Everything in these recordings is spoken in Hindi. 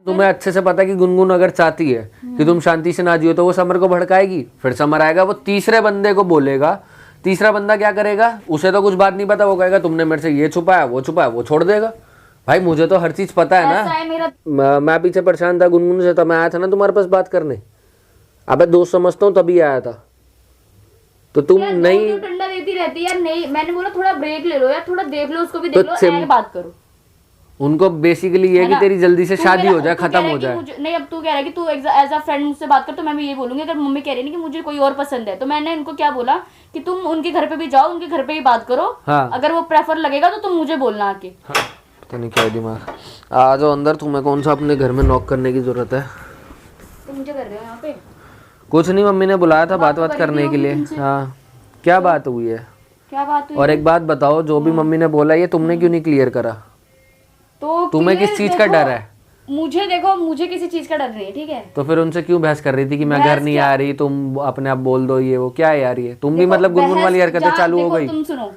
तुम्हें अच्छे से पता है कि गुनगुन अगर चाहती है कि तुम शांति से ना जियो तो वो समर को भड़काएगी, फिर समर आएगा वो तीसरे बंदे को बोलेगा, तीसरा बंदा क्या करेगा, उसे तो कुछ बात नहीं पता, वो कहेगा तुमने मेरे से ये छुपाया वो छोड़ देगा। भाई मुझे तो हर चीज पता है ना। मैं पीछे परेशान था गुनगुन से, तो मैं आया था ना तुम्हारे पास बात करने। अबे दोस्त समझता हूँ तभी आया था, तो तुम नहीं डंडा देती रहती यार। नहीं, मैंने बोला थोड़ा ब्रेक ले लो यार, थोड़ा देख लो, उसको भी देख लो, ऐसे बात करो। उनको बेसिकली ये कि तेरी जल्दी से शादी हो जाए, खत्म हो जाए। नहीं, अब तू कह रहा है कि तू एज अ फ्रेंड मुझसे बात कर, तो मैं भी ये बोलूंगी। अगर मम्मी कह रही है कि मुझे कोई और पसंद है, तो मैंने इनको क्या बोला कि तुम उनके घर पे भी जाओ, उनके घर पे ही बात करो। हाँ। अगर वो प्रेफर लगेगा तो तुम मुझे बोलना आके। हाँ। पता नहीं क्या दिमाग। आ जाओ अंदर, तुम्हें कौन सा अपने घर में नॉक करने की जरूरत है? तुम मुझे कर रहे हो यहाँ पे? कुछ नहीं, मम्मी ने बुलाया था बात करने के लिए। हाँ, क्या बात हुई है? क्या बात हुई? और एक बात बताओ, जो भी मम्मी ने बोला ये तुमने क्यों नहीं क्लियर करा? तो तुम्हें किस चीज का डर है? मुझे देखो, मुझे किसी चीज का डर नहीं है, ठीक है? तो फिर उनसे क्यों बहस कर रही थी कि मैं घर नहीं आ रही, तुम अपने आप बोल दो, ये वो क्या है यार? ये तुम भी मतलब गुनगुन वाली हरकतें चालू हो गई। तुम सुनो,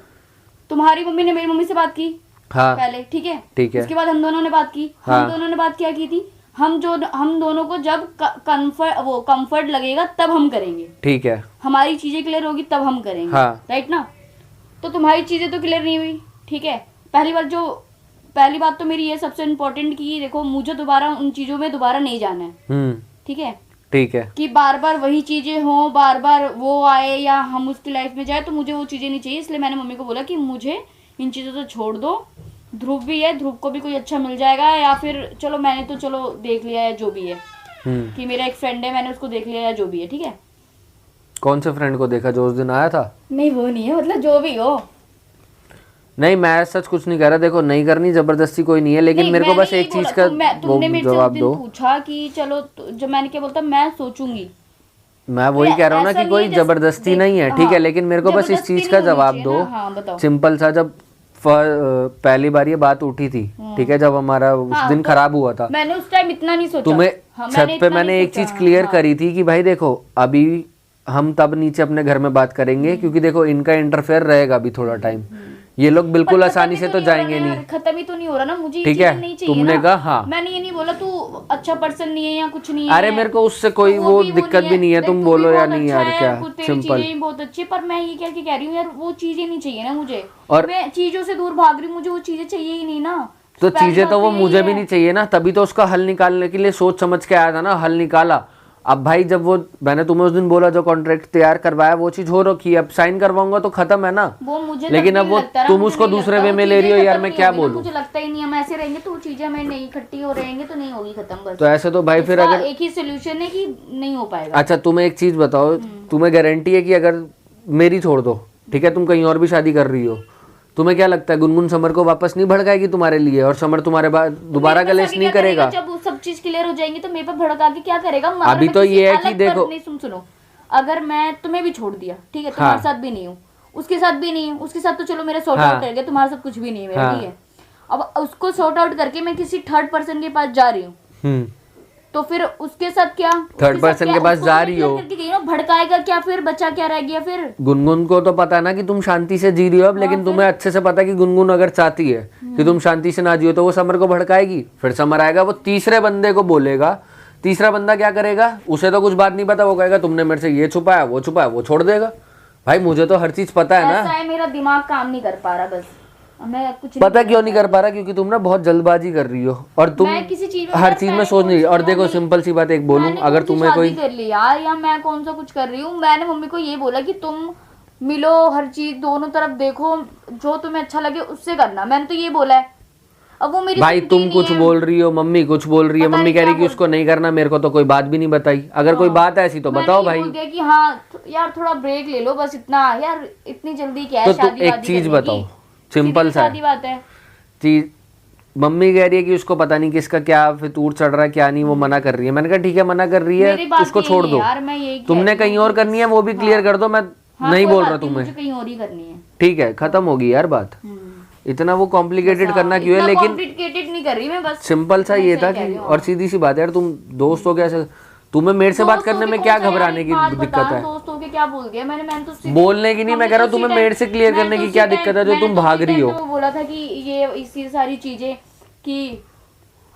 तुम्हारी मम्मी ने मेरी मम्मी से बात की। हाँ, पहले ठीक है, ठीक है। उसके बाद हम दोनों ने बात की। हाँ, हम दोनों ने बात क्या की थी? हम दोनों को जब कंफर्ट लगेगा तब हम करेंगे, ठीक है? हमारी चीजें क्लियर होगी तब हम करेंगे। हाँ, राइट ना? तो तुम्हारी चीजें तो क्लियर नहीं हुई, ठीक है? पहली बात तो मेरी ये सबसे इम्पोर्टेंट की देखो, मुझे दोबारा उन चीजों में दोबारा नहीं जाना है, ठीक है? ठीक है कि बार बार वही चीजें हो, बार बार वो आए या हम उसकी लाइफ में जाए, तो मुझे वो चीजें नहीं चाहिए। इसलिए मैंने मम्मी को बोला कि मुझे इन चीजों से छोड़ दो। ध्रुव भी है, ध्रुव को भी कोई अच्छा मिल जाएगा, या फिर चलो मैंने तो चलो देख लिया है जो भी है, कि मेरा एक फ्रेंड है, मैंने उसको देख लिया है जो भी है, ठीक है? कौन से फ्रेंड को देखा? जो उस दिन आया था? नहीं, वो नहीं है, मतलब जो भी हो। नहीं, मैं सच कुछ नहीं कह रहा। देखो, नहीं करनी जबरदस्ती कोई नहीं है, लेकिन मेरे को बस एक चीज का जवाब दो। पूछा कि चलो, जब मैंने क्या बोलता, मैं सोचूंगी। मैं वही कह रहा हूँ ना कि कोई जबरदस्ती नहीं है, ठीक है? लेकिन मेरे को बस इस चीज का जवाब दो। सिंपल सा, जब पहली बार ये बात उठी थी, ठीक है, जब हमारा उस दिन खराब हुआ था, मैंने उस टाइम इतना नहीं सोचा। तुम्हें छत पे मैंने एक चीज क्लियर करी थी कि भाई देखो, अभी हम तब नीचे अपने घर में बात करेंगे, क्योंकि देखो इनका इंटरफेयर रहेगा अभी थोड़ा टाइम। ये लोग बिल्कुल आसानी से तो जाएंगे नहीं। खत्म ही तो नहीं हो रहा ना, मुझे ठीक है? तुमने कहा हाँ, मैंने ये नहीं बोला तू अच्छा पर्सन नहीं है या कुछ नहीं है। अरे मेरे को उससे कोई वो दिक्कत भी नहीं है, तुम बोलो या नहीं यार, क्या सिंपल बहुत अच्छी। पर मैं ये क्या कह रही हूँ यार, वो चीजें नहीं चाहिए ना मुझे, और मैं चीजों से दूर भाग रही हूँ, मुझे वो चीजें चाहिए ही नहीं ना। तो चीजें तो वो मुझे भी नहीं चाहिए ना, तभी तो उसका हल निकालने के लिए सोच समझ के आया था ना, हल निकाला। अब भाई जब वो मैंने तुम्हें उस दिन बोला, जो कॉन्ट्रैक्ट तैयार करवाया वो चीज हो रखी है, अब साइन करवाऊंगा तो खत्म है ना वो मुझे। लेकिन अब वो तुम उसको दूसरे वे में ले रही हो यार, मैं क्या बोलूं? मुझे लगता ही नहीं, हम ऐसे रहेंगे तो चीजें हमें नहीं इकट्ठी हो रहेंगे तो नहीं होगी खत्म बस। तो ऐसे तो भाई फिर अगर एक ही सोल्यूशन है कि नहीं हो पाएगा। अच्छा तुम्हें एक चीज बताओ, तुम्हें गारंटी है कि अगर मेरी छोड़ दो, ठीक है, तुम कहीं और भी शादी कर रही हो, तुम्हें क्या लगता है गुनगुन समर को वापस नहीं भड़काएगी तुम्हारे लिए, और समर तुम्हारे बाद दोबारा गलेश नहीं करेगा? जब वो सब चीज क्लियर हो जाएंगी तो मेरे पे भड़का के क्या करेगा? अभी तो ये है कि देखो, नहीं सुनो, अगर मैं तुम्हें भी छोड़ दिया, ठीक है, तुम्हारे साथ भी नहीं हूँ, उसके साथ भी नहीं हूँ, उसके साथ तो चलो मेरा सॉर्ट आउट कर गया, तुम्हारे साथ कुछ भी नहीं है मेरा, ठीक है? अब उसको सॉर्ट आउट करके मैं किसी थर्ड पर्सन के पास जा रही हूँ, तो फिर उसके साथ क्या, थर्ड पर्सन के पास जा रही हो, भड़काएगा क्या? फिर बचा क्या रह गया? फिर गुनगुन को तो पता है ना कि तुम शांति से जी रही हो अब, लेकिन तुम्हें अच्छे से पता है कि गुनगुन अगर चाहती है कि तुम शांति से ना जियो तो वो समर को भड़काएगी, फिर समर आएगा वो तीसरे बंदे को बोलेगा, तीसरा बंदा क्या करेगा, उसे तो कुछ बात नहीं पता, वो कहेगा तुमने मेरे से ये छुपाया वो छोड़ देगा। भाई मुझे तो हर चीज पता है ना। मेरा दिमाग काम नहीं कर पा रहा, बस मैं कुछ पता क्यों नहीं कर पा रहा? क्योंकि तुम ना बहुत जल्दबाजी कर रही हो, और तुम हर चीज में सोच नहीं। और देखो सिंपल सी बात एक बोलूं, अगर तुम्हें कोई कर लिया या मैं कौन सा कुछ कर रही हूँ, मैंने मम्मी को ये बोला कि तुम मिलो, हर चीज दोनों तरफ देखो, जो तुम्हें अच्छा लगे उससे करना, मैंने तो ये बोला है। अब वो मेरी भाई तुम कुछ बोल रही हो, मम्मी कुछ बोल रही है, मम्मी कह रही कि उसको नहीं करना, मेरे को तो कोई बात भी नहीं बताई। अगर कोई बात है ऐसी तो बताओ भाई कि हाँ यार थोड़ा ब्रेक ले लो, बस इतना यार, इतनी जल्दी क्या है शादी? एक चीज बताओ, सिंपल सा बात है चीज, मम्मी कह रही है कि उसको पता नहीं किसका क्या फितूर चढ़ रहा है क्या नहीं, वो मना कर रही है। मैंने कहा ठीक है, मना कर रही है उसको छोड़ दो, तुमने कहीं और करनी है वो भी क्लियर कर दो, मैं नहीं बोल रहा तुम्हें, कहीं और ही करनी है, ठीक है, खत्म होगी यार बात। इतना वो कॉम्प्लिकेटेड करना क्यों है? लेकिन कॉम्प्लिकेटेड नहीं कर रही मैं, बस सिंपल सा ये था कि, और सीधी सी बात है यार, तुम दोस्त हो कैसे, तुम्हें मेरे से बात करने में क्या घबराने की दिक्कत है? दोस्तों के क्या बोल दिया मैंने तो बोलने की नहीं, मैं कह रहा हूँ तुम्हें मेरे से क्लियर करने की क्या दिक्कत है जो तुम भाग रही हो? बोला था कि ये इसी सारी चीजें कि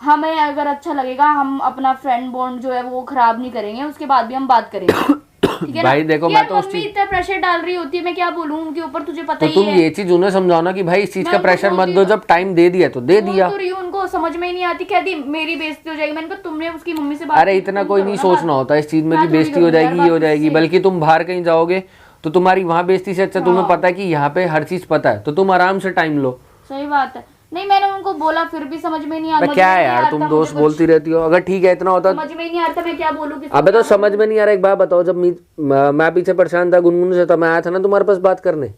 हमें अगर अच्छा लगेगा, हम अपना फ्रेंड बॉन्ड जो है वो खराब नहीं करेंगे, उसके बाद भी हम बात करेंगे। ठीक है भाई ना? देखो, यार मैं तो उस मम्मी चीज इतना प्रेशर डाल रही होती है, मैं क्या बोलूं उनके ऊपर, तुझे पता तो ही तुम है। ये चीज उन्हें समझाओ ना कि भाई इस चीज मैं का उनको प्रेशर मत बोलती दो, हूँ। जब टाइम दे दिया तो दे बोल दिया। तो रही हूँ, उनको समझ में ही नहीं आती, कहती मेरी बेइज्जती हो जाएगी। मैंने कहा तुमने उसकी मम्मी से बात अरे की, इतना तुम कोई करो नहीं ना सोचना बात। होता इस चीज में मैं कि थोड़ी बेइज्जती हो करूंगी यार जाएगी, ये हो बात जाएगी, तुझसे। बल्कि तुम बाहर कहीं जाओगे तो तुम्हारी वहां बेइज्जती से अच्छा तुम्हें हाँ। पता है कि यहाँ पे हर चीज पता है, तो तुम आराम से टाइम लो। सही बात है। नहीं मैंने उनको बोला, फिर भी समझ में नहीं आ क्या है यार, तुम दोस्त बोलती रहती हो। अगर ठीक है इतना होता, समझ में ही नहीं आता मैं क्या बोलूं किसको। अबे तो समझ में नहीं आ रहा। एक बात बताओ, जब मैं पीछे परेशान था गुनगुन से, तब मैं आया था ना तुम्हारे पास बात करने।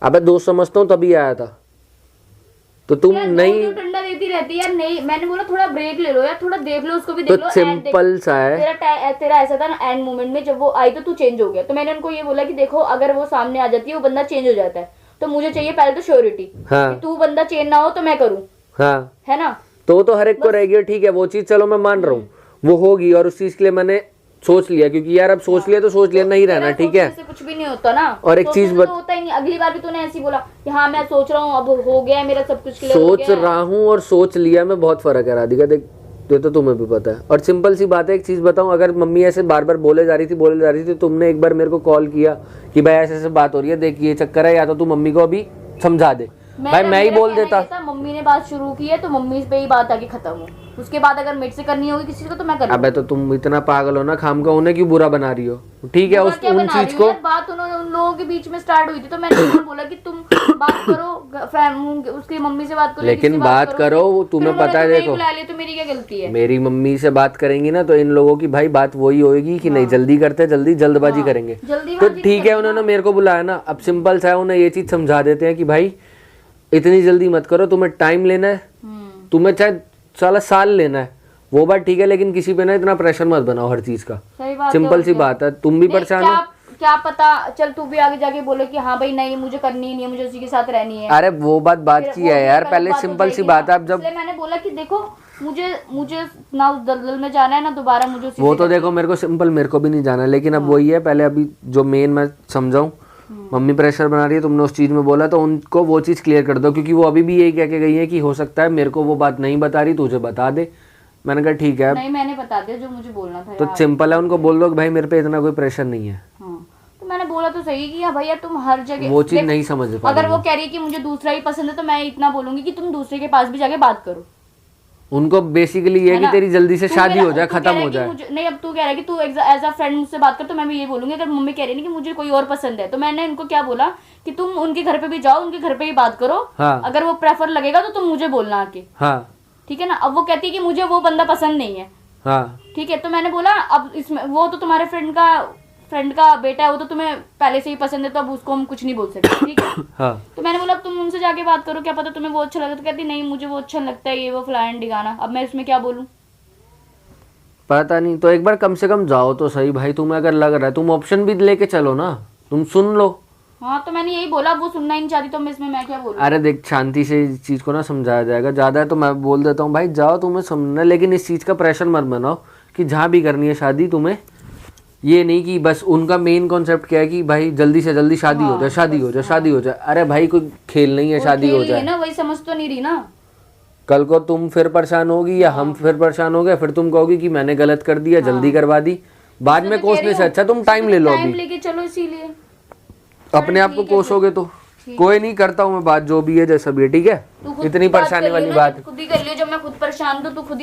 अबे दोस्त समझता हूँ तभी आया था, तो तुम यार नहीं ठंडा देती रहती है यार। नहीं मैंने बोला थोड़ा ब्रेक ले लो यार, थोड़ा देख लो उसको भी, तो देख लो। सिंपल सा है। तेरा ऐसा था ना, एंड मोमेंट में जब वो आई तो तू चेंज हो गया। तो मैंने उनको ये बोला कि देखो अगर वो सामने आ जाती है वो बंदा चेंज हो जाता है, तो मुझे चाहिए पहले तो श्योरिटी। हाँ। तू बंदा चेंज ना हो तो मैं करूँ, हाँ है ना। तो हर एक को रहेगी। ठीक है वो चीज चलो मैं मान रहा हूँ, वो होगी, और उस चीज के लिए मैंने सोच लिया, क्योंकि यार अब सोच लिया तो सोच लिया, नहीं रहना। ठीक है, ऐसे कुछ भी नहीं होता ना। और एक चीज तो होता ही नहीं। अगली बार भी तूने ऐसे ही बोला कि हाँ मैं सोच रहा हूँ, अब हो गया है मेरा सब कुछ क्लियर हो सोच गया है। रहा हूँ और सोच लिया में बहुत फर्क है राधिका, देख ये तो तुम्हें भी पता है। और सिंपल सी बात है, एक चीज बताऊं, अगर मम्मी ऐसे बार बार बोले जा रही थी, तुमने एक बार मेरे को कॉल किया कि भाई ऐसे ऐसे बात हो रही है, देख ये चक्कर है, या तो तू मम्मी को अभी समझा दे। भाई मैं ही बोल देता। मम्मी ने बात शुरू की है तो मम्मी पे ही बात आगे खत्म हो। उसके बाद अगर मेरे से करनी होगी किसी को तो मैं कर लूंगी। अबे तो तुम इतना पागल हो ना, खाम का उन्हें क्यों बुरा बना रही हो। ठीक है उस उन चीज को, बात उन लोगों के बीच में स्टार्ट हुई थी तो मैंने उनको बोला कि तुम बात करो, उसकी मम्मी से बात करो, लेकिन बात करो, तुम्हें पता है देखो बुला लिया तो मेरी क्या गलती है। मेरी मम्मी से बात करेंगी ना तो इन लोगों की भाई बात वही होगी कि नहीं जल्दी करते, जल्दबाजी करेंगे। तो ठीक है उन्होंने मेरे को बुलाया ना, अब सिंपल सा है, उन्हें ये चीज समझा देते हैं कि भाई इतनी जल्दी मत करो, तुम्हें टाइम लेना है, तुम्हें चाहे साला साल लेना है, वो बात ठीक है, लेकिन किसी पे ना इतना प्रेशर मत बनाओ हर चीज का। सिंपल सी बात है, तुम भी परेशान हो। क्या पता चल तू भी आगे जाके बोले कि हाँ भाई नहीं मुझे करनी ही नहीं है, मुझे उसी के साथ रहनी है। अरे वो बात की है यार, पहले सिंपल सी बात है। अब जब मैंने बोला कि देखो मुझे ना उस दलदल में जाना है ना दोबारा मुझे उसी वो तो देखो मेरे को भी नहीं जाना, लेकिन अब वही है, पहले अभी जो मेन मैं समझाऊं, मम्मी प्रेशर बना रही है, तुमने उस चीज में बोला तो उनको वो चीज क्लियर कर दो, क्योंकि वो अभी भी यही कह के गई है कि हो सकता है मेरे को वो बात नहीं बता रही, तुझे बता दे। मैंने कहा ठीक है, नहीं मैंने बता दिया जो मुझे बोलना था। तो सिंपल है, उनको बोल दो कि भाई मेरे पे इतना कोई प्रेशर नहीं है। तो मैंने बोला तो सही कि हाँ भैया तुम हर जगह वो चीज नहीं समझ पा अगर वो कह रही है कि मुझे दूसरा ही पसंद है तो मैं इतना बोलूंगी कि तुम दूसरे के पास भी जाके बात करो। उनको बेसिकली ये है कि तेरी जल्दी से शादी हो जाए, खत्म हो जाए। नहीं अब तू कह रहा है कि तू एज अ फ्रेंड मुझसे बात कर, तो मैं भी ये बोलूंगी। अगर मम्मी कह रही है कि मुझे कोई और पसंद है तो मैंने इनको क्या बोला कि तुम उनके घर पे भी जाओ, उनके घर पे ही बात करो। हाँ। अगर वो प्रेफर लगेगा तो तुम मुझे बोलना आके। हाँ ठीक है ना। अब वो कहती है कि मुझे वो बंदा पसंद नहीं है। हाँ ठीक है, तो मैंने बोला अब इसमें वो तो तुम्हारे फ्रेंड का बेटा है, वो तो तुम्हें पहले से ही पसंद है, तो अब उसको हम कुछ नहीं बोल सकते। ठीक है। हाँ तो मैंने बोला अब तुम उनसे जाके बात करो, क्या पता तुम्हें वो अच्छा लगता। तो कहती नहीं मुझे वो अच्छा लगता है, ये वो फलाना ढिकाना। अब मैं इसमें क्या बोलूं। पता नहीं, तो एक बार कम से कम जाओ तो सही भाई। तुम्हें अगर लग रहा है, तुम ऑप्शन भी लेके चलो ना, तुम सुन लो। हाँ तो मैंने यही बोला, वो सुनना ही नहीं चाहती तो मैं क्या बोलूं। अरे देख, शांति से इस चीज को ना समझाया जाएगा, ज्यादा है तो मैं बोल देता हूँ भाई जाओ, तुम्हें समझना, लेकिन इस चीज का प्रेशर मत बनाओ कि जहाँ भी करनी है शादी तुम्हें, ये नहीं कि बस उनका मेन कॉन्सेप्ट क्या है कि भाई जल्दी से जल्दी शादी हो जाए, शादी हो जाए, शादी हो जाए। अरे भाई कोई खेल नहीं है, शादी हो जाए ना, वही समझ तो नहीं रही ना। कल को तुम फिर परेशान होगी या हम फिर परेशान हो गए, फिर तुम कहोगी कि मैंने गलत कर दिया, जल्दी करवा दी। बाद में कोसने से अच्छा तुम टाइम ले लो, अभी लेके चलो, इसीलिए अपने आप को कोसोगे तो। कोई नहीं, करता हूँ मैं बात जो भी है जैसा भी है। ठीक है, इतनी परेशानी वाली बात खुद ही कर लियो, जब मैं खुद परेशान तो तू खुद ही